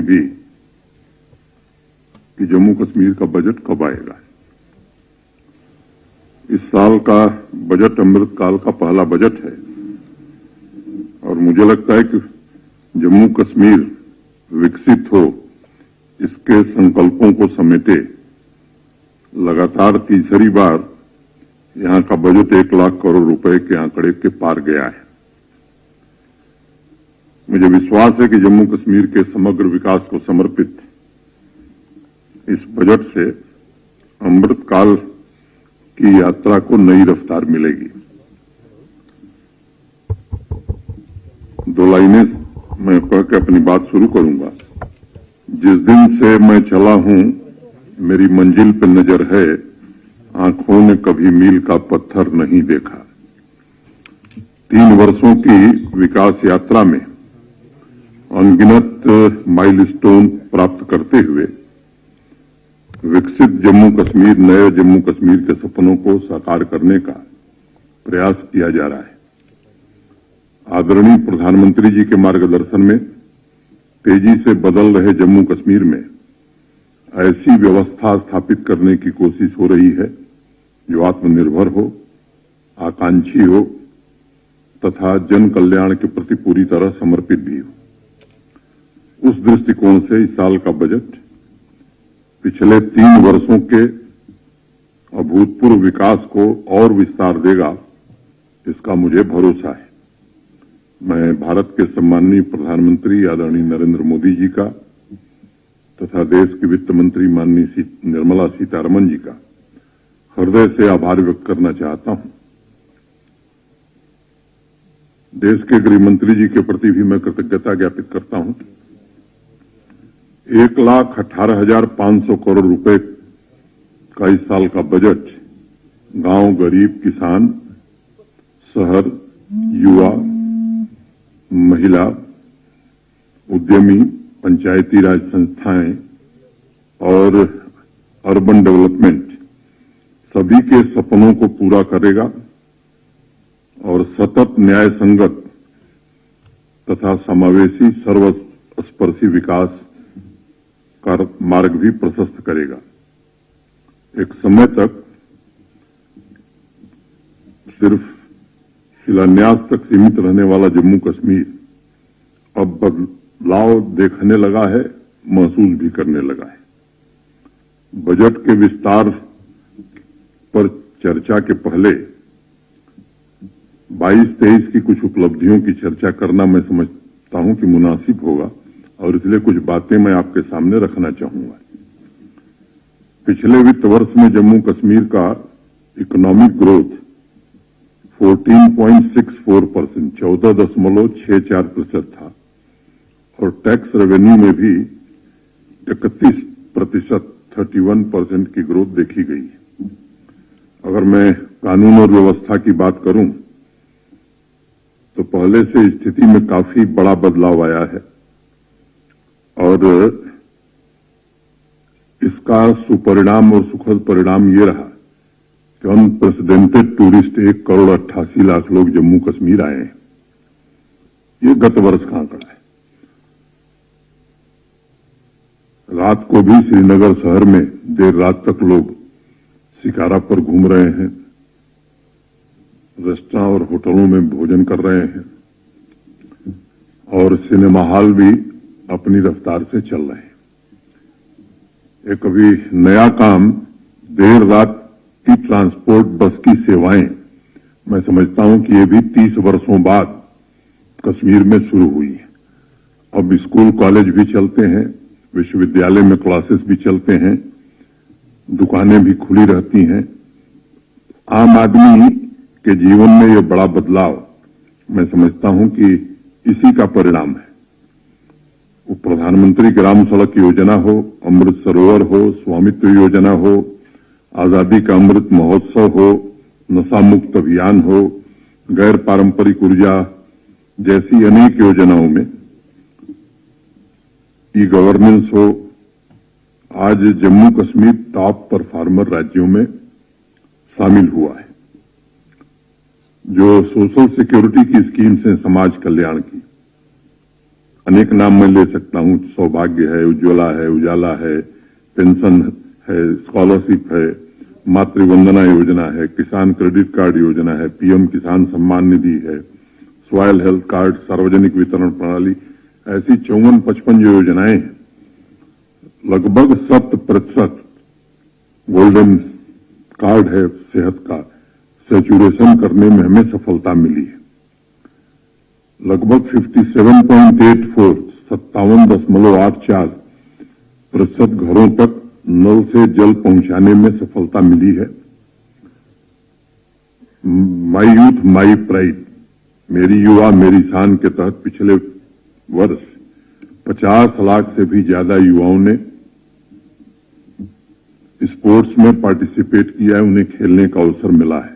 भी कि जम्मू कश्मीर का बजट कब आएगा। इस साल का बजट अमृतकाल का पहला बजट है और मुझे लगता है कि जम्मू कश्मीर विकसित हो, इसके संकल्पों को समेटे लगातार तीसरी बार यहां का बजट 1 लाख करोड़ रुपए के आंकड़े के पार गया है। मुझे विश्वास है कि जम्मू कश्मीर के समग्र विकास को समर्पित इस बजट से अमृतकाल की यात्रा को नई रफ्तार मिलेगी। 2 लाइनें मैं कह के अपनी बात शुरू करूंगा। जिस दिन से मैं चला हूं मेरी मंजिल पे नजर है, आंखों ने कभी मील का पत्थर नहीं देखा। 3 वर्षों की विकास यात्रा में अनगिनत माइलस्टोन प्राप्त करते हुए विकसित जम्मू कश्मीर, नए जम्मू कश्मीर के सपनों को साकार करने का प्रयास किया जा रहा है। आदरणीय प्रधानमंत्री जी के मार्गदर्शन में तेजी से बदल रहे जम्मू कश्मीर में ऐसी व्यवस्था स्थापित करने की कोशिश हो रही है जो आत्मनिर्भर हो, आकांक्षी हो तथा जन कल्याण के प्रति पूरी तरह समर्पित भी हो। उस दृष्टिकोण से इस साल का बजट पिछले 3 वर्षों के अभूतपूर्व विकास को और विस्तार देगा, इसका मुझे भरोसा है। मैं भारत के सम्माननीय प्रधानमंत्री आदरणीय नरेंद्र मोदी जी का तथा देश की वित्त मंत्री माननीय निर्मला सीतारमण जी का हृदय से आभार व्यक्त करना चाहता हूं। देश के गृह मंत्री जी के प्रति भी मैं कृतज्ञता ज्ञापित करता हूं। 1,18,500 करोड़ रुपए का इस साल का बजट गांव, गरीब, किसान, शहर, युवा, महिला, उद्यमी, पंचायती राज संस्थाएं और अर्बन डेवलपमेंट सभी के सपनों को पूरा करेगा और सतत न्याय संगत तथा समावेशी सर्वस्पर्शी विकास का मार्ग भी प्रशस्त करेगा। एक समय तक सिर्फ शिलान्यास तक सीमित रहने वाला जम्मू कश्मीर अब बदलाव देखने लगा है, महसूस भी करने लगा है। बजट के विस्तार पर चर्चा के पहले 22-23 की कुछ उपलब्धियों की चर्चा करना मैं समझता हूं कि मुनासिब होगा और इसलिए कुछ बातें मैं आपके सामने रखना चाहूंगा। पिछले वित्त वर्ष में जम्मू कश्मीर का इकोनॉमिक ग्रोथ 14.64%, 14.64% था और टैक्स रेवेन्यू में भी 31%, 31% की ग्रोथ देखी गई है। अगर मैं कानून और व्यवस्था की बात करूं तो पहले से स्थिति में काफी बड़ा बदलाव आया है और इसका सुपरिणाम और सुखद परिणाम ये रहा कि अनप्रेसिडेंटेड टूरिस्ट 1,88,00,000 लोग जम्मू कश्मीर आए हैं। ये गत वर्ष का आंकड़ा है। रात को भी श्रीनगर शहर में देर रात तक लोग शिकारा पर घूम रहे हैं, रेस्टोरेंट और होटलों में भोजन कर रहे हैं और सिनेमा हॉल भी अपनी रफ्तार से चल रहे हैं। एक अभी नया काम देर रात की ट्रांसपोर्ट बस की सेवाएं, मैं समझता हूं कि ये भी 30 वर्षों बाद कश्मीर में शुरू हुई है। अब स्कूल कॉलेज भी चलते हैं, विश्वविद्यालय में क्लासेस भी चलते हैं, दुकानें भी खुली रहती हैं। आम आदमी के जीवन में ये बड़ा बदलाव मैं समझता हूं कि इसी का परिणाम है। वो प्रधानमंत्री ग्राम सड़क योजना हो, अमृत सरोवर हो, स्वामित्व योजना हो, आजादी का अमृत महोत्सव हो, नशा मुक्त अभियान हो, गैर पारंपरिक ऊर्जा जैसी अनेक योजनाओं में ई गवर्नेंस हो। आज जम्मू कश्मीर टॉप परफॉर्मर राज्यों में शामिल हुआ है। जो सोशल सिक्योरिटी की स्कीम्स हैं समाज कल्याण की, अनेक नाम मैं ले सकता हूं, सौभाग्य है, उज्ज्वला है, उजाला है, पेंशन है, स्कॉलरशिप है, मातृवंदना योजना है, किसान क्रेडिट कार्ड योजना है, पीएम किसान सम्मान निधि है, सॉइल हेल्थ कार्ड, सार्वजनिक वितरण प्रणाली, ऐसी 54-55 जो योजनाएं हैं, लगभग 100% गोल्डन कार्ड है सेहत का, सैचुरेशन करने में हमें सफलता मिली है। लगभग 57.84 घरों तक नल से जल पहुंचाने में सफलता मिली है। माई यूथ माई प्राइड, मेरी युवा मेरी शान के तहत पिछले वर्ष 50 लाख से भी ज्यादा युवाओं ने स्पोर्ट्स में पार्टिसिपेट किया है, उन्हें खेलने का अवसर मिला है।